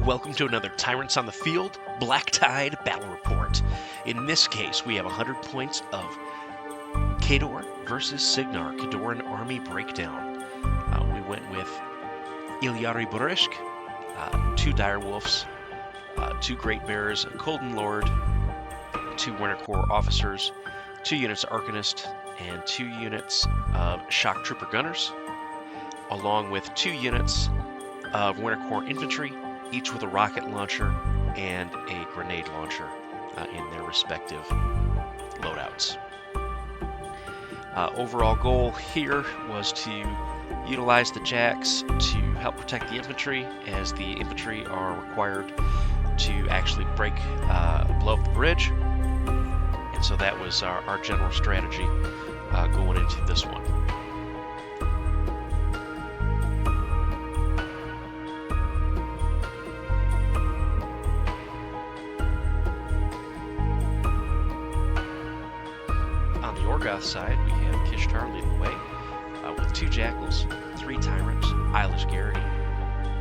Welcome to another Tyrants on the Field Black Tide Battle Report. In this case, we have 100 points of Khador versus Signar, Khadoran Army Breakdown. We went with Ilyari Burishk, 2 Direwolves, 2 Great Bears, a Colden Lord, 2 Winter Corps officers, 2 units of Arcanist, and 2 units of Shock Trooper Gunners, along with 2 units of Winter Corps Infantry, each with a rocket launcher and a grenade launcher in their respective loadouts. Overall goal here was to utilize the jacks to help protect the infantry, as the infantry are required to actually blow up the bridge. And so that was our general strategy going into this one. On the Orgoth side, we have Kishtar leading the way with 2 Jackals, 3 Tyrants, Eilish Garrity,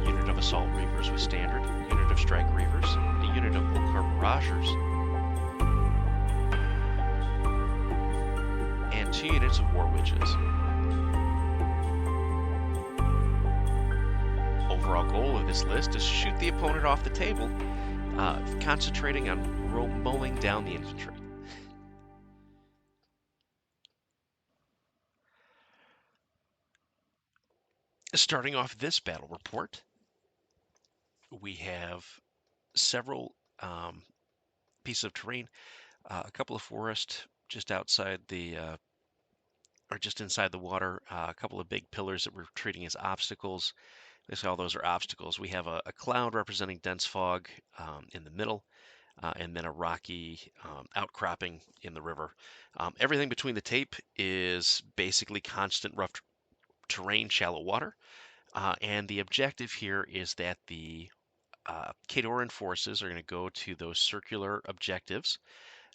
unit of Assault Reavers with Standard, unit of Strike Reavers, a unit of Bolkar Barragers, and 2 units of War Witches. Overall goal of this list is shoot the opponent off the table, concentrating on mowing down the infantry. Starting off this battle report, we have several pieces of terrain, a couple of forests just outside or just inside the water, a couple of big pillars that we're treating as obstacles. Basically, all those are obstacles. We have a cloud representing dense fog in the middle, and then a rocky outcropping in the river. Everything between the tape is basically constant rough terrain, shallow water. And the objective here is that the Khadoran forces are going to go to those circular objectives.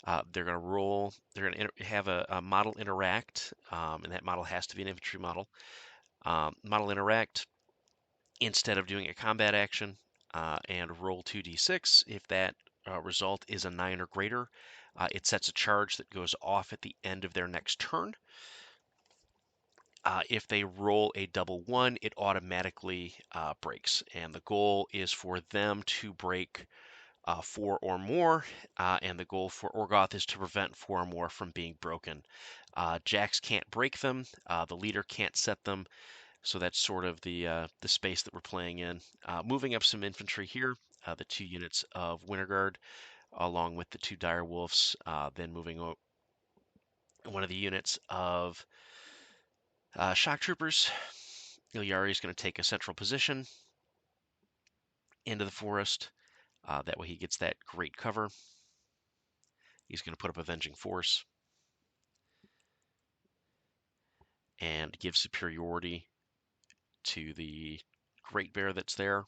They're going to roll, they're going to have a model interact, and that model has to be an infantry model. Model interact instead of doing a combat action, and roll 2d6. If that result is a 9 or greater, it sets a charge that goes off at the end of their next turn. If they roll a double 1, it automatically breaks, and the goal is for them to break 4 or more, and the goal for Orgoth is to prevent 4 or more from being broken. Jacks can't break them, the leader can't set them, so that's sort of the space that we're playing in. Moving up some infantry here, the 2 units of Winterguard, along with the 2 Direwolves, then moving one of the units of Shock Troopers. Ilyari is going to take a central position into the forest. That way he gets that great cover. He's going to put up Avenging Force and give superiority to the Great Bear that's there.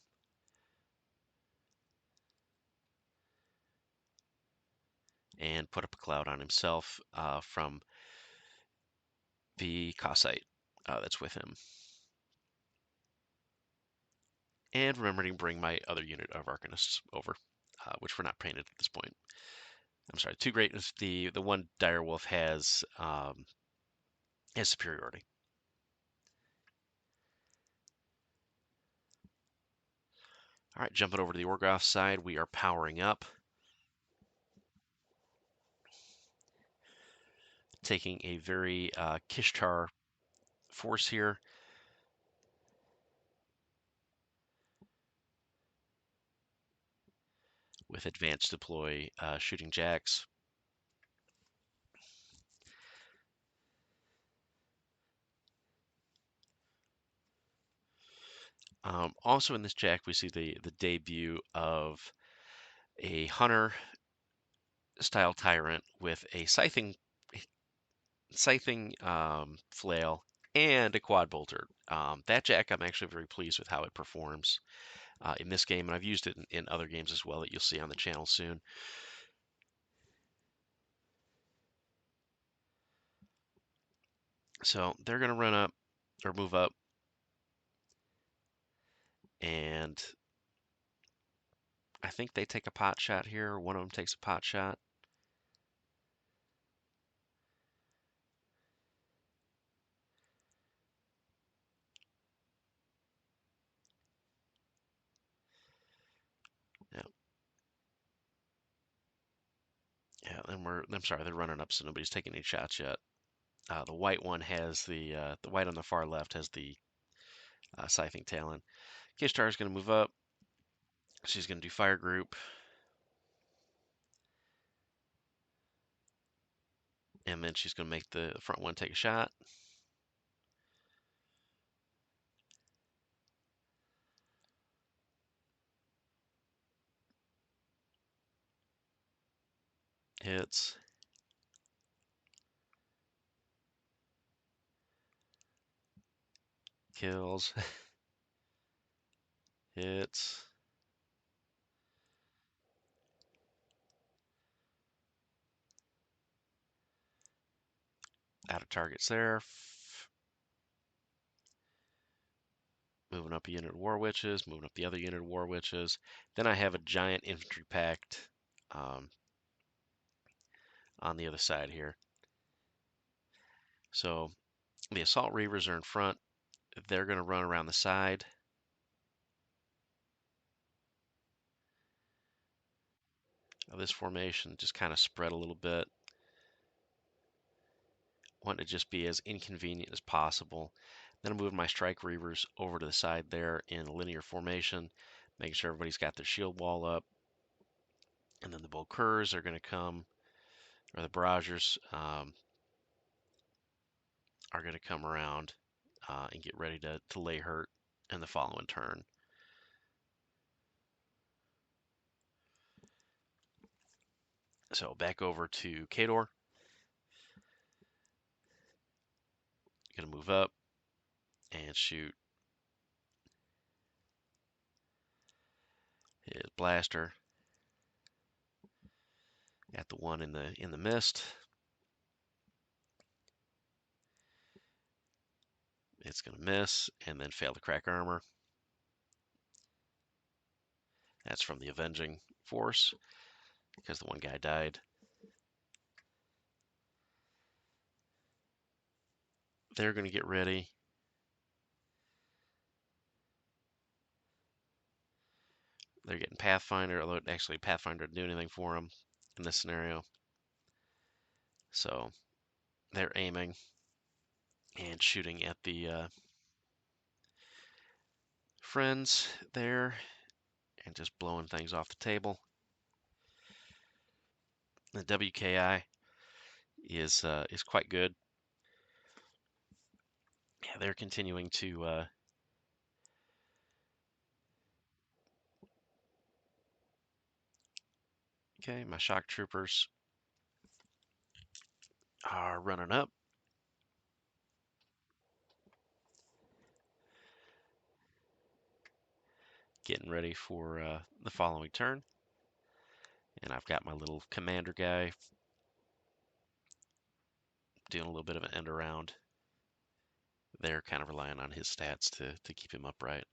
And put up a cloud on himself from the Cossite that's with him. And remember to bring my other unit of Arcanists over, which we're not painted at this point. I'm sorry, 2 great. The 1 Direwolf has superiority. All right, jumping over to the Orgoth side, we are powering up. Taking a very Kishtar force here. With advanced deploy shooting jacks. Also in this jack, we see the debut of a hunter style tyrant with a scything flail and a quad bolter. That jack, I'm actually very pleased with how it performs in this game, and I've used it in other games as well that you'll see on the channel soon. So they're going to run up or move up and think they take a pot shot here. One of them takes a pot shot. Yeah, yeah. I'm sorry, they're running up, so nobody's taking any shots yet. The white one has the white on the far left has the scything talon. Kishtar is going to move up. She's going to do fire group, and then she's going to make the front one take a shot. Hits. Kills. Hits. Out of targets there. Moving up a unit of War Witches, moving up the other unit of War Witches. Then I have a giant infantry pact um, on the other side here. So the Assault Reavers are in front. They're going to run around the side. Of this formation, just kind of spread a little bit. Want to just be as inconvenient as possible. Then I'm moving my Strike Reavers over to the side there in a linear formation, making sure everybody's got their shield wall up. And then the Volkurs are going to come, or the Barragers are going to come around and get ready to lay hurt in the following turn. So back over to Khador. Going to move up and shoot his blaster at the one in the mist. It's going to miss and then fail to crack armor. That's from the Avenging Force because the one guy died. They're going to get ready. They're getting Pathfinder, although actually Pathfinder didn't do anything for them in this scenario. So they're aiming and shooting at the friends there and just blowing things off the table. The WKI is quite good. Yeah, they're continuing to okay, my shock troopers are running up. Getting ready for the following turn. And I've got my little commander guy doing a little bit of an end around. They're kind of relying on his stats to keep him upright.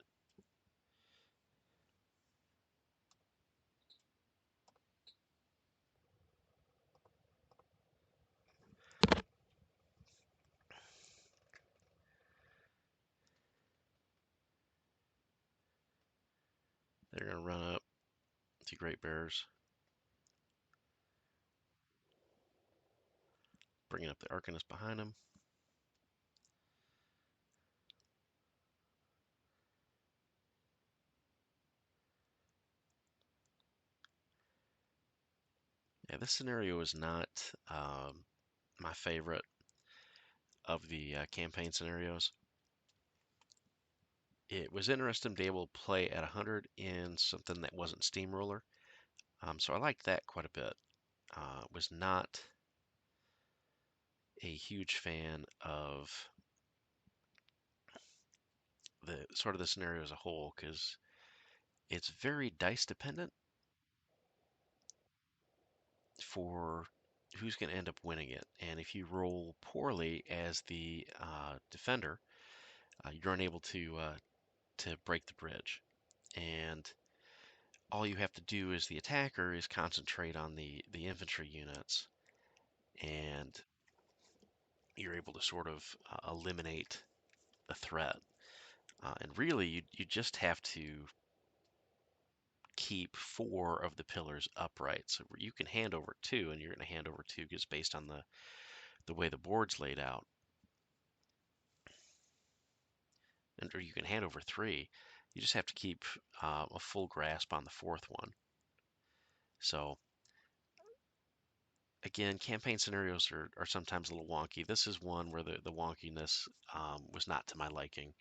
They're going to run up to Great Bears. Bringing up the Arcanist behind him. Yeah, this scenario is not my favorite of the campaign scenarios. It was interesting to be able to play at 100 in something that wasn't Steamroller. So I liked that quite a bit. Was not a huge fan of the sort of the scenario as a whole because it's very dice dependent for who's going to end up winning it. And if you roll poorly as the defender, you're unable to break the bridge. And all you have to do as the attacker is concentrate on the infantry units, and you're able to sort of eliminate the threat. And really, you just have to keep 4 of the pillars upright. So you can hand over 2, and you're going to hand over 2 just based on the way the board's laid out. And, or you can hand over 3. You just have to keep a full grasp on the 4th one. So again, campaign scenarios are sometimes a little wonky. This is one where the wonkiness was not to my liking,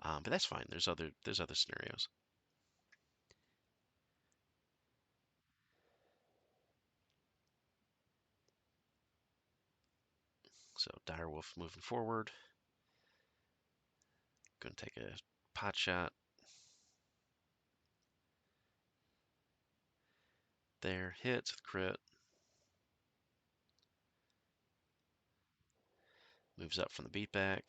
but that's fine. There's other scenarios. So Direwolf moving forward. Going to take a pot shot. There, hits with crit. Moves up from the beatback.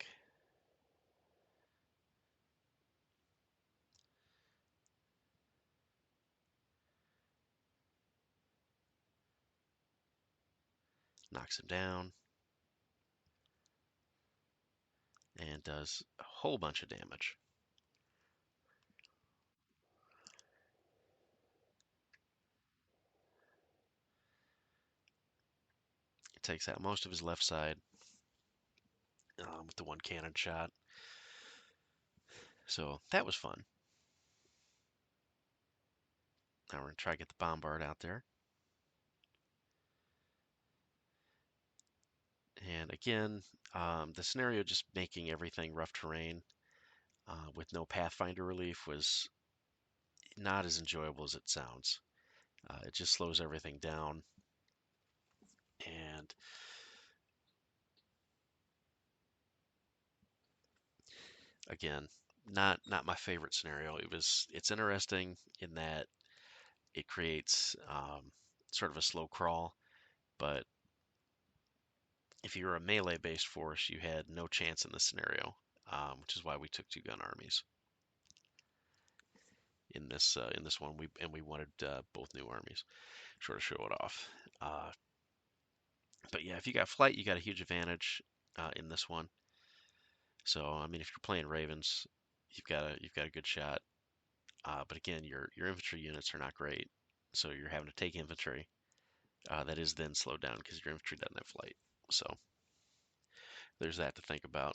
Knocks him down. And does a whole bunch of damage. It takes out most of his left side with the 1 cannon shot. So that was fun. Now we're going to try to get the bombard out there. And again, the scenario just making everything rough terrain with no Pathfinder relief was not as enjoyable as it sounds. It just slows everything down. And again, not my favorite scenario. It's interesting in that it creates sort of a slow crawl, but if you were a melee-based force, you had no chance in this scenario, which is why we took 2-gun armies in this one. We wanted both new armies, sort of show it off. But yeah, if you got flight, you got a huge advantage in this one. So I mean, if you're playing Ravens, you've got a good shot. But again, your infantry units are not great, so you're having to take infantry. That is then slowed down because your infantry doesn't have flight. So there's that to think about.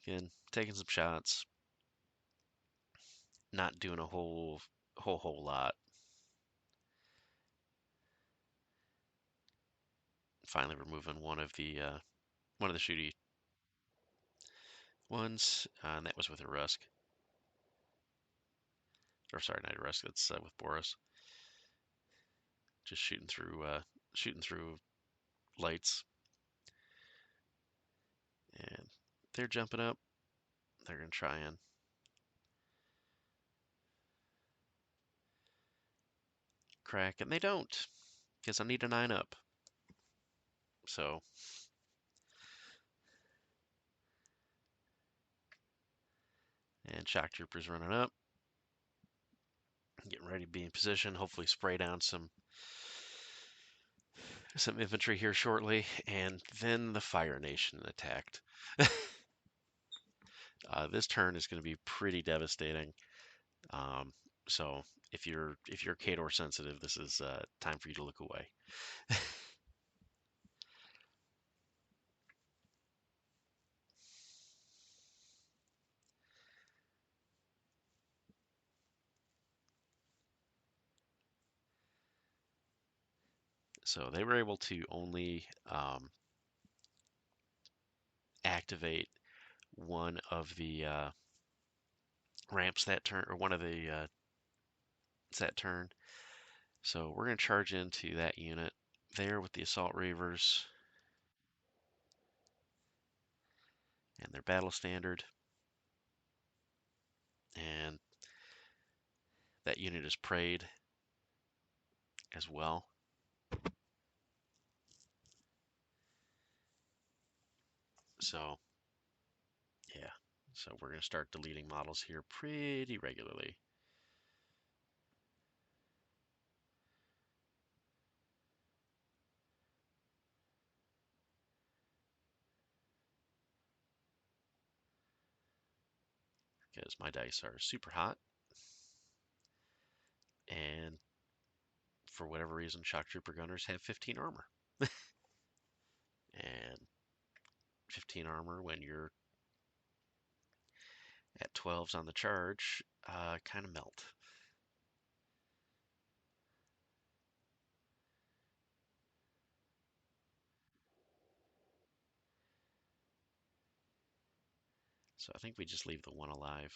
Again, taking some shots, not doing a whole lot. Finally, removing one of the shooty ones, and that was with a Rusk. Or sorry, not a Rusk. That's with Boris. Just shooting through lights, and they're jumping up. They're gonna try and crack, and they don't, because I need a 9 up. So and shock troopers running up, getting ready to be in position. Hopefully, spray down some infantry here shortly, and then the Fire Nation attacked. This turn is going to be pretty devastating. Um, so if you're Khador sensitive, this is time for you to look away. So they were able to only activate one of the ramps that turn, or one of the that turn. So we're going to charge into that unit there with the Assault Reavers and their battle standard. And that unit is prayed as well. So, yeah. So we're going to start deleting models here pretty regularly. Because my dice are super hot. And for whatever reason, Shock Trooper Gunners have 15 armor. And 15 armor when you're at 12s on the charge kind of melt. So I think we just leave the one alive.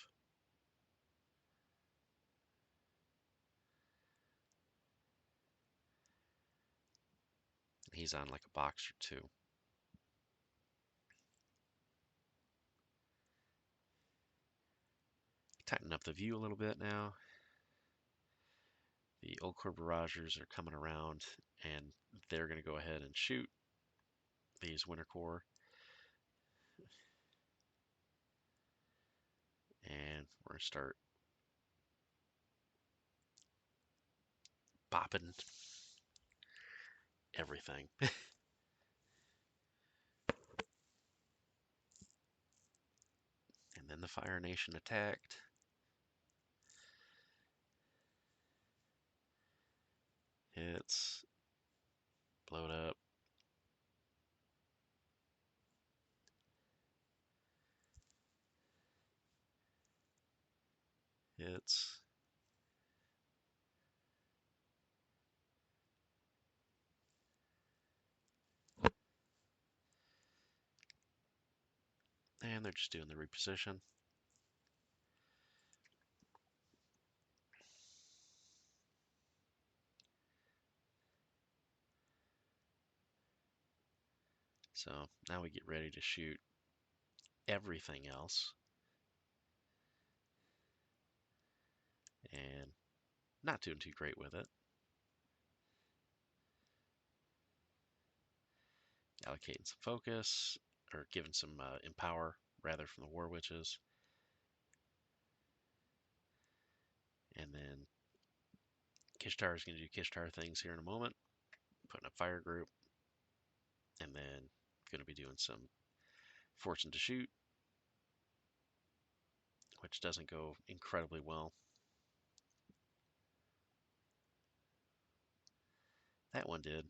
He's on like a box or two. Tighten up the view a little bit now. The Old Core Barragers are coming around, and they're going to go ahead and shoot these Winter Core. And we're going to start bopping everything. And then the Fire Nation attacked. Hits. Blowed up. Hits. And they're just doing the reposition. So now we get ready to shoot everything else. And not doing too great with it. Allocating some focus, or giving some empower, rather, from the War Witches. And then Kishtar is going to do Kishtar things here in a moment. Putting a fire group. And then going to be doing some Fortune to Shoot, which doesn't go incredibly well. That one did.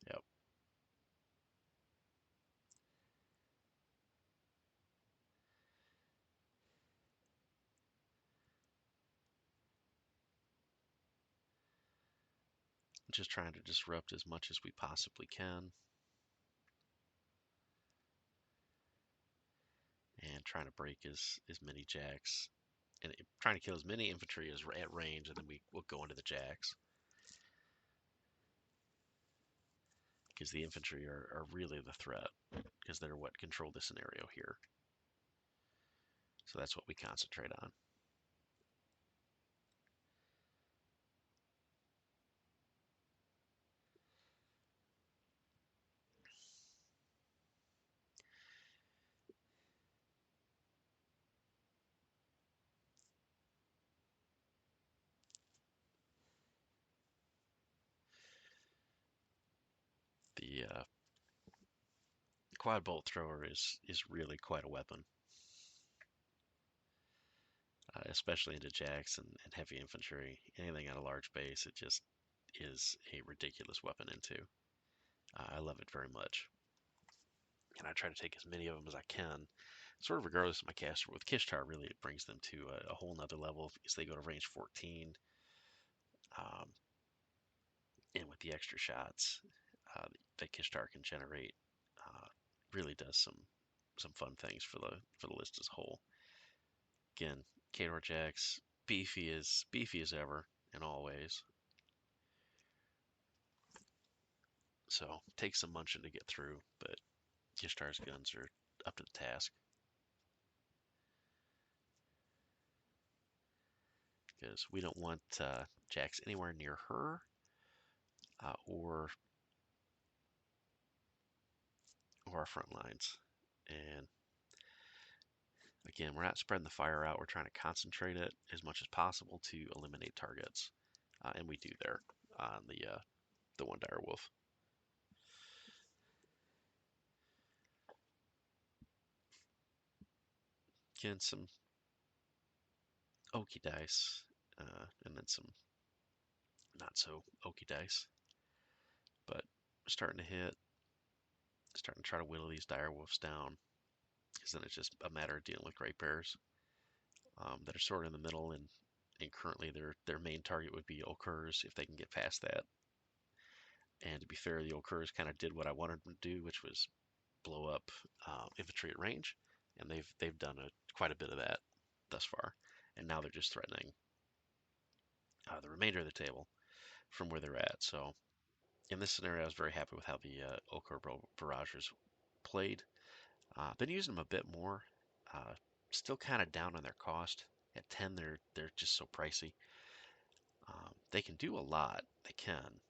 Yep. Just trying to disrupt as much as we possibly can. And trying to break as many jacks. And trying to kill as many infantry as at range, and then we'll go into the jacks. Because the infantry are really the threat. Because they're what control the scenario here. So that's what we concentrate on. The quad bolt thrower is really quite a weapon. Especially into jacks and heavy infantry. Anything on a large base, it just is a ridiculous weapon into. I love it very much. And I try to take as many of them as I can, sort of regardless of my caster. With Kishtar, really, it brings them to a whole nother level because they go to range 14. Um, and with the extra shots that Kishtar can generate, really does some fun things for the list as a whole. Again, Khador Jacks, beefy as ever in all ways. So takes some munching to get through, but Kishtar's guns are up to the task. because we don't want jacks anywhere near her or our front lines. And again, we're not spreading the fire out. We're trying to concentrate it as much as possible to eliminate targets, and we do there on the one dire wolf. Again, some oaky dice, and then some not so oaky dice, but starting to hit, starting to try to whittle these dire wolves down, because then it's just a matter of dealing with great bears that are sort of in the middle, and currently their main target would be Okurs if they can get past that. And to be fair, the Okurs kind of did what I wanted them to do, which was blow up infantry at range, and they've done quite a bit of that thus far, and now they're just threatening the remainder of the table from where they're at. So in this scenario, I was very happy with how the Okur barragers played. Been using them a bit more. Uh, Still kind of down on their cost. At 10, they're just so pricey. They can do a lot. They can.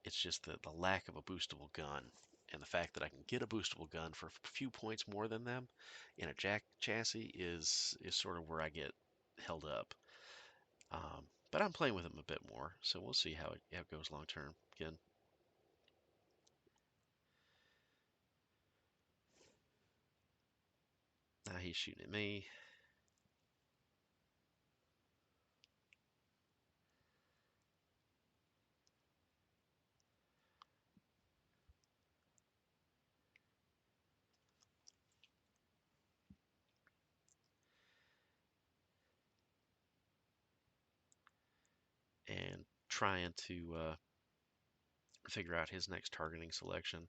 It's just the lack of a boostable gun, and the fact that I can get a boostable gun for a few points more than them in a jack chassis is sort of where I get held up. But I'm playing with them a bit more, so we'll see how it goes long term. Again, now he's shooting at me. And trying to figure out his next targeting selection.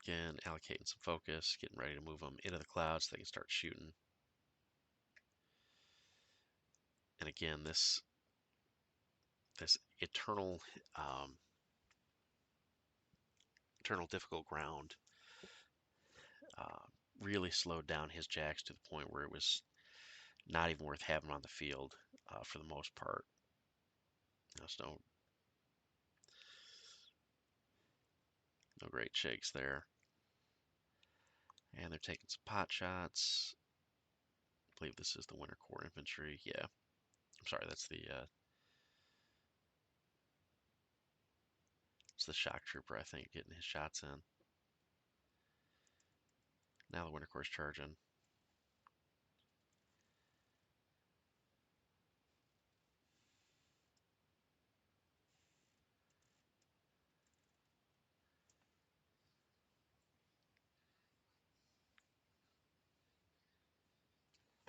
Again, allocating some focus, getting ready to move them into the clouds so they can start shooting. And again, this eternal eternal difficult ground uh, really slowed down his jacks to the point where it was not even worth having on the field for the most part. There's no great shakes there. And they're taking some pot shots. I believe this is the Winter Corps infantry. Yeah, I'm sorry, it's the shock trooper, I think, getting his shots in. Now the Winter Corps is charging.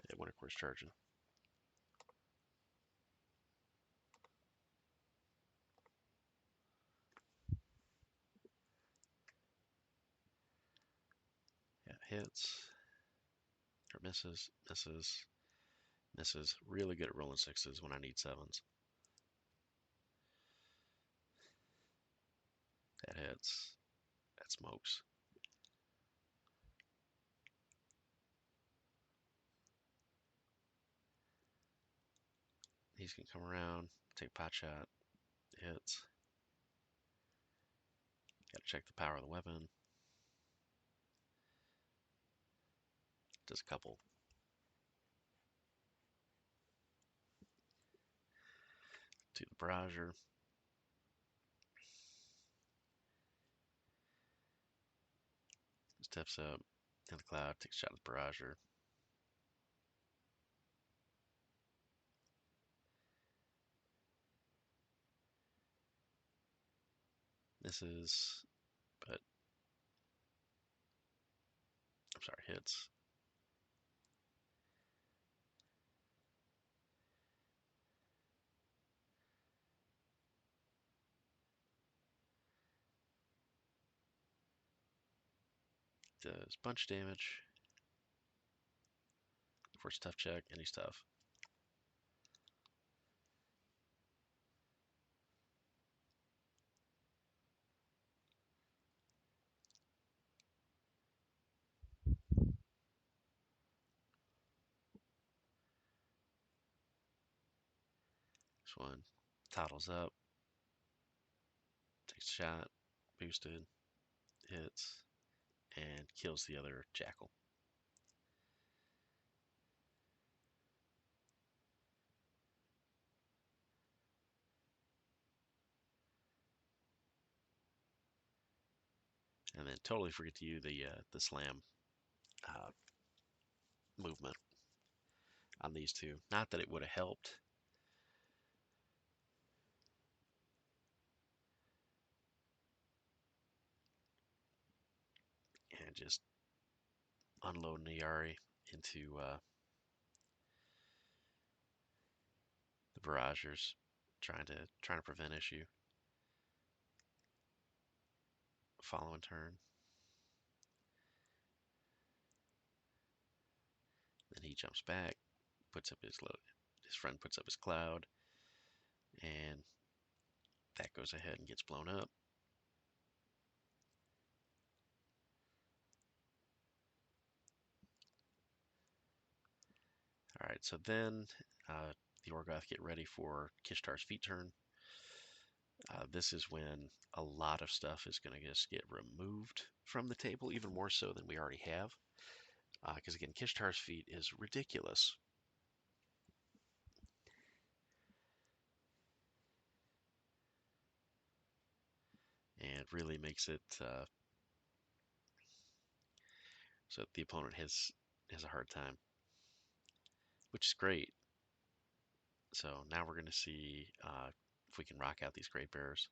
Yeah, Winter Corps is charging. Yeah, hits. Or misses, misses, misses. Really good at rolling sixes when I need sevens. That hits. That smokes. He's going to come around, take pot shot, hits. Got to check the power of the weapon. Does a couple. To the barrager. Steps up in the cloud, takes a shot at the barrager. Misses, but I'm sorry, hits. Does bunch damage. Force tough check, and he's tough. This one toddles up, takes a shot, boosted, hits, and kills the other jackal. And then totally forget to use the slam uh, movement on these two. Not that it would have helped. And just unload Nayari into the barragers, trying to prevent issue. Following turn. Then he jumps back, puts up his friend puts up his cloud, and that goes ahead and gets blown up. All right, so then the Orgoth get ready for Kishtar's feet turn. This is when a lot of stuff is going to just get removed from the table, even more so than we already have. Because again, Kishtar's feet is ridiculous. And really makes it so the opponent has a hard time, which is great. So now we're going to see if we can rock out these Great Bears.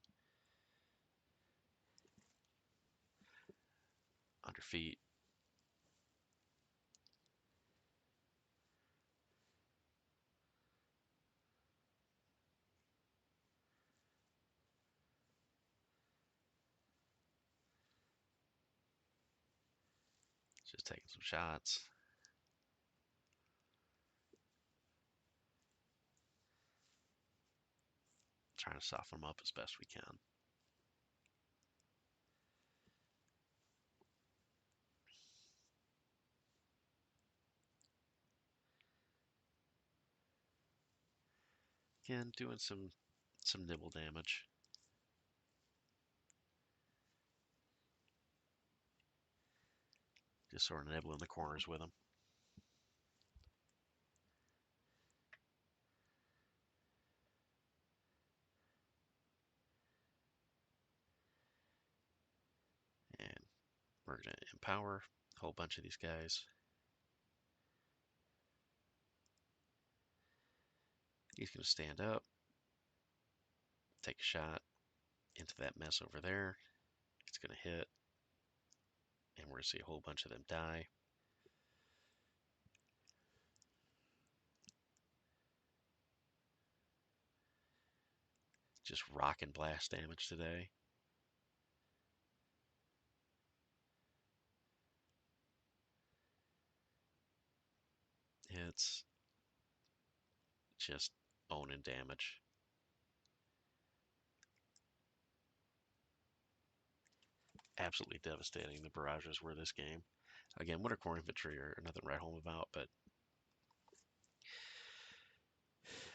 Under feet. Just taking some shots. Trying to soften them up as best we can. Again, doing some nibble damage. Just sort of nibbling the corners with them. And we're going to empower a whole bunch of these guys. He's going to stand up, take a shot into that mess over there. It's going to hit, and we're going to see a whole bunch of them die. Just rock and blast damage today. It's just owning damage. Absolutely devastating. The barrages were this game. Again, Winter Corps Infantry are nothing to write home about, but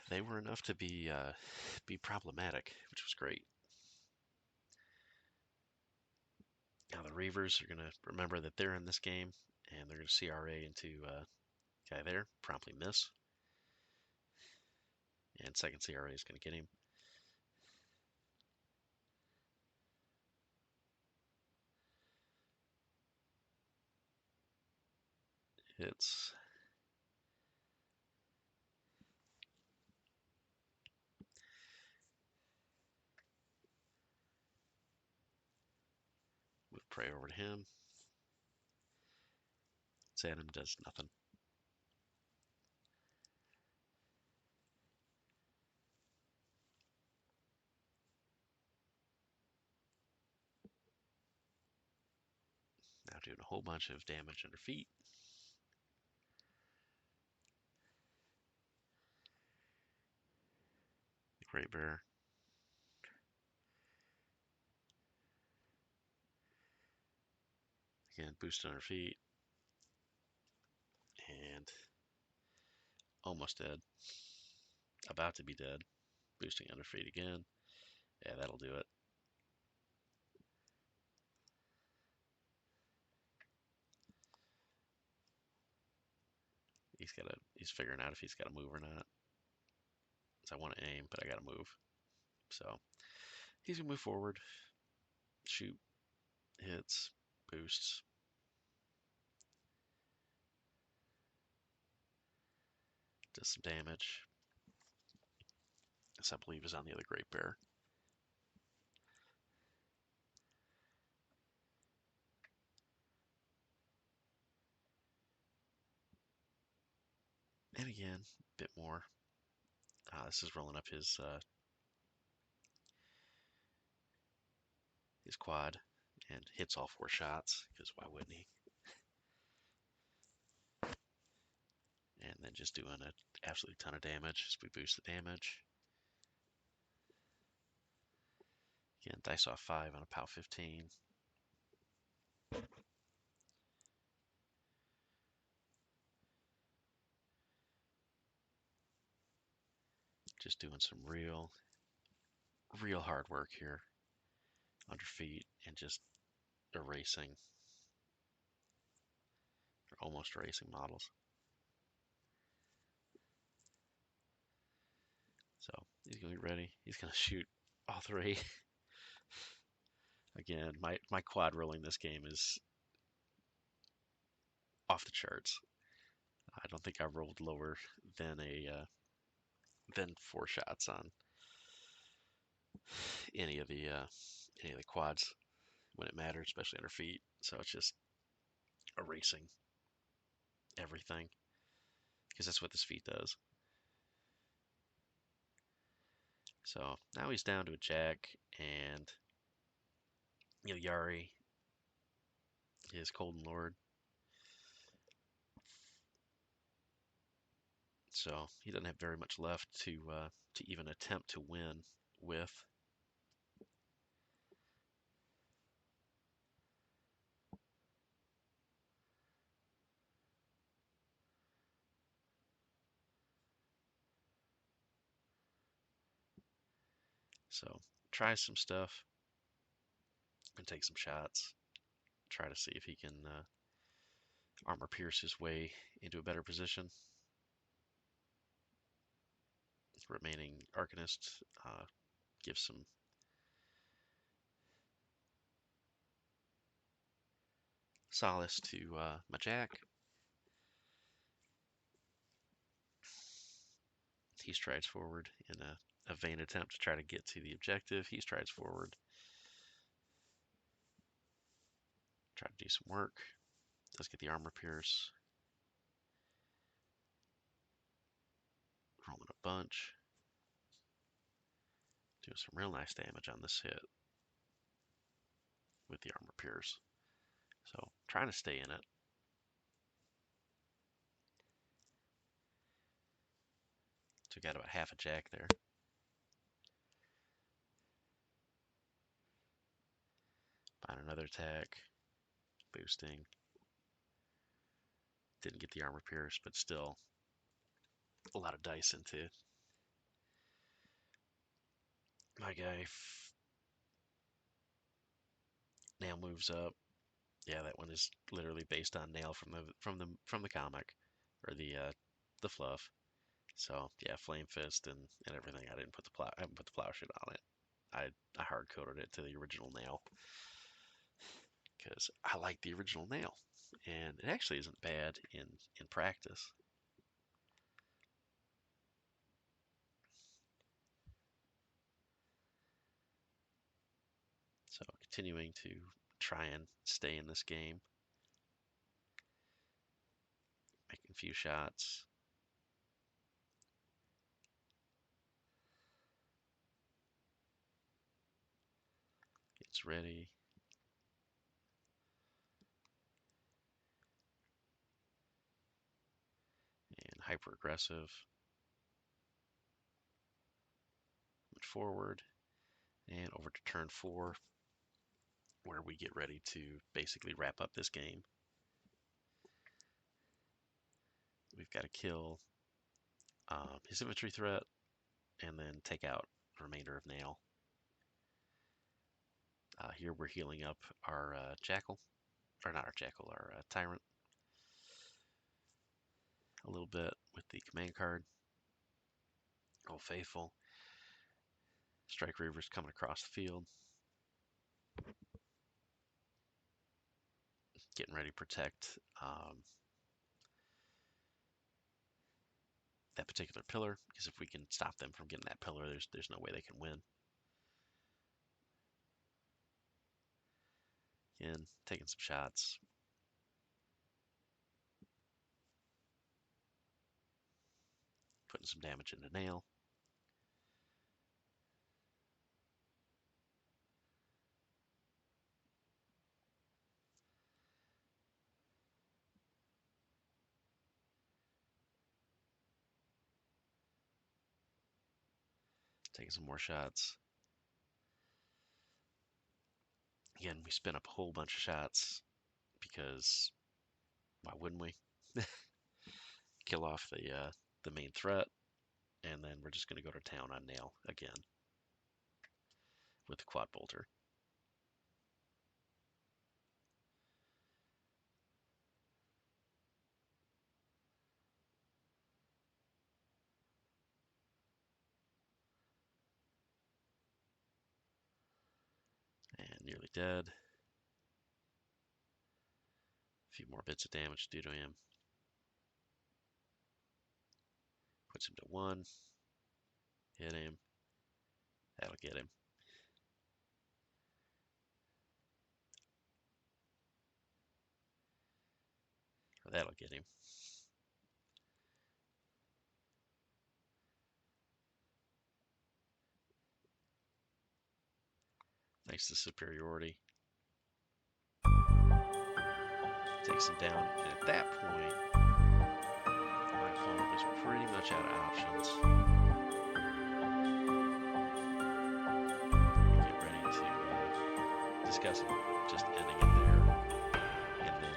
they were enough to be problematic, which was great. Now the Reavers are going to remember that they're in this game, and they're going to CRA into guy there, promptly miss. And second CRA is going to get him. Hits. Move prey over to him. Sanem does nothing. Now doing a whole bunch of damage under feet. The Great Bear. Again, boost under feet. And almost dead. About to be dead. Boosting under feet again. Yeah, that'll do it. He's figuring out if he's got to move or not. So I want to aim, but I got to move. So he's gonna move forward, shoot, hits, boosts. Does some damage. This I believe is on the other Great Bear. And again, a bit more. This is rolling up his quad and hits all 4 shots, because why wouldn't he? And then just doing an absolute ton of damage as we boost the damage. Again, dice off 5 on a POW 15. Just doing some real hard work here under feet and just erasing, or almost erasing models. So he's going to be ready. He's going to shoot all 3. Again, my quad rolling this game is off the charts. I don't think I rolled lower than than 4 shots on any of the quads when it mattered, especially under feet. So it's just erasing everything, because that's what this feat does. So now he's down to a jack, and Yari, his Golden Lord. So he doesn't have very much left to even attempt to win with. So try some stuff and take some shots. Try to see if he can armor pierce his way into a better position. The remaining Arcanist gives some solace to my Jack. He strides forward in a vain attempt to try to get to the objective. He strides forward, try to do some work. Does get the armor pierce. Rolling a bunch. Doing some real nice damage on this hit with the armor pierce. So trying to stay in it. So got about half a Jack there. Find another attack. Boosting. Didn't get the armor pierce, but still a lot of dice into my guy. Nail moves up. Yeah, that one is literally based on Nail from the comic, or the fluff. So yeah, Flame Fist and everything. I haven't put the plowshare on it. I hard coded it to the original Nail, because I like the original Nail, and it actually isn't bad in practice. So continuing to try and stay in this game, making a few shots. It's ready. And hyper aggressive. Move forward and over to turn 4, where we get ready to basically wrap up this game. We've got to kill his infantry threat, and then take out the remainder of nail. Here we're healing up our jackal, or not our jackal, our tyrant, a little bit with the command card. Old Faithful. Strike Reaver's coming across the field. Getting ready to protect that particular pillar, because if we can stop them from getting that pillar, there's no way they can win. Again, taking some shots. Putting some damage into nail. Taking some more shots. Again, we spin up a whole bunch of shots because why wouldn't we? Kill off the main threat, and then we're just going to go to town on nail again with the quad bolter. And nearly dead. A few more bits of damage due to him. Puts him to 1. Hit him. That'll get him. Or that'll get him. Thanks to superiority. Takes him down. And at that point, my opponent was pretty much out of options. Get ready to discuss just ending it there. And then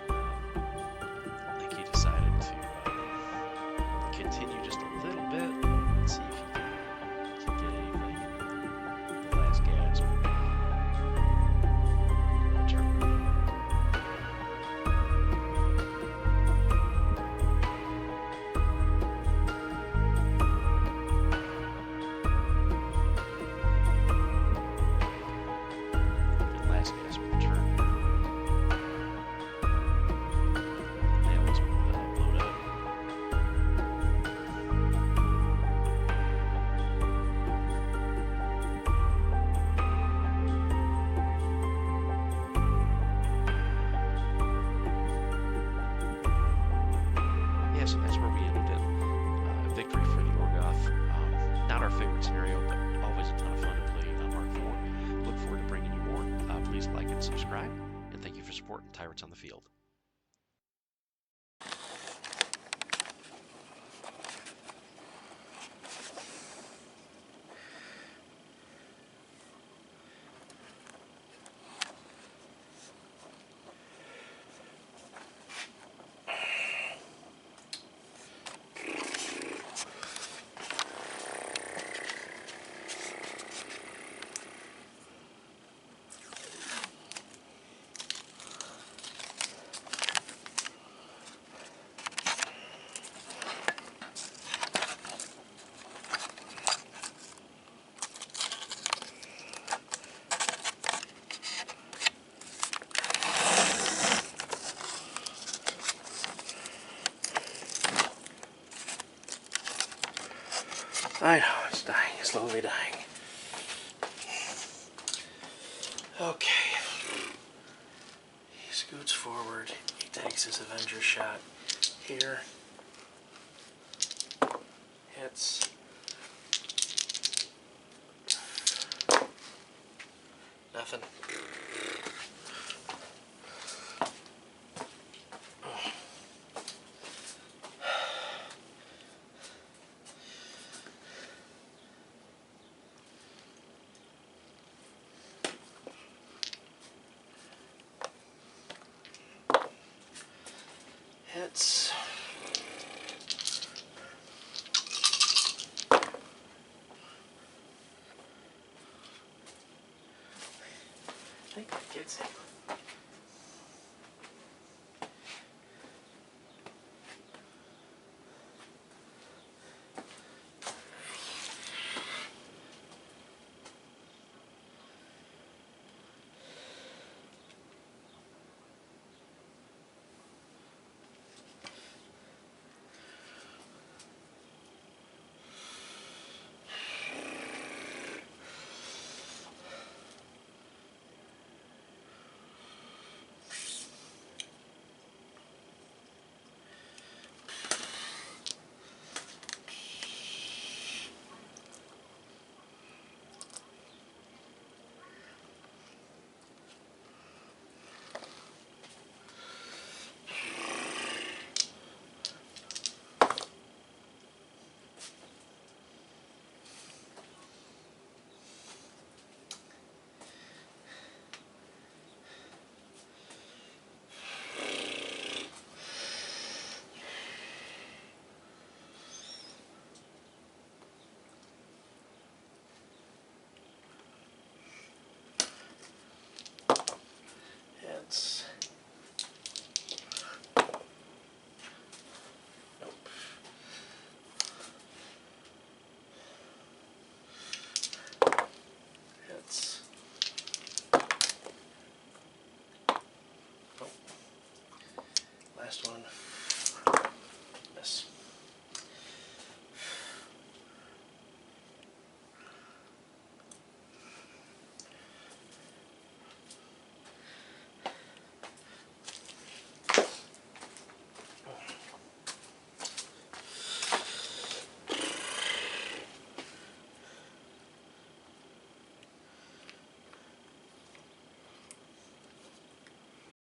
I think he decided to continue just a little bit and see if he can get anything in the last gasp. Return. Last gasp return. Nail was blowed up. Yeah, so that's where we ended it. Victory for the Orgoth. Not our favorite scenario, but always a ton of fun to play Mark 4. Look forward to bringing you more. Please like and subscribe, and thank you for supporting Tyrants on the Field. I know, it's dying, slowly dying. Okay. He scoots forward. He takes his Avenger shot here. Hits. Nothing. Hits. it's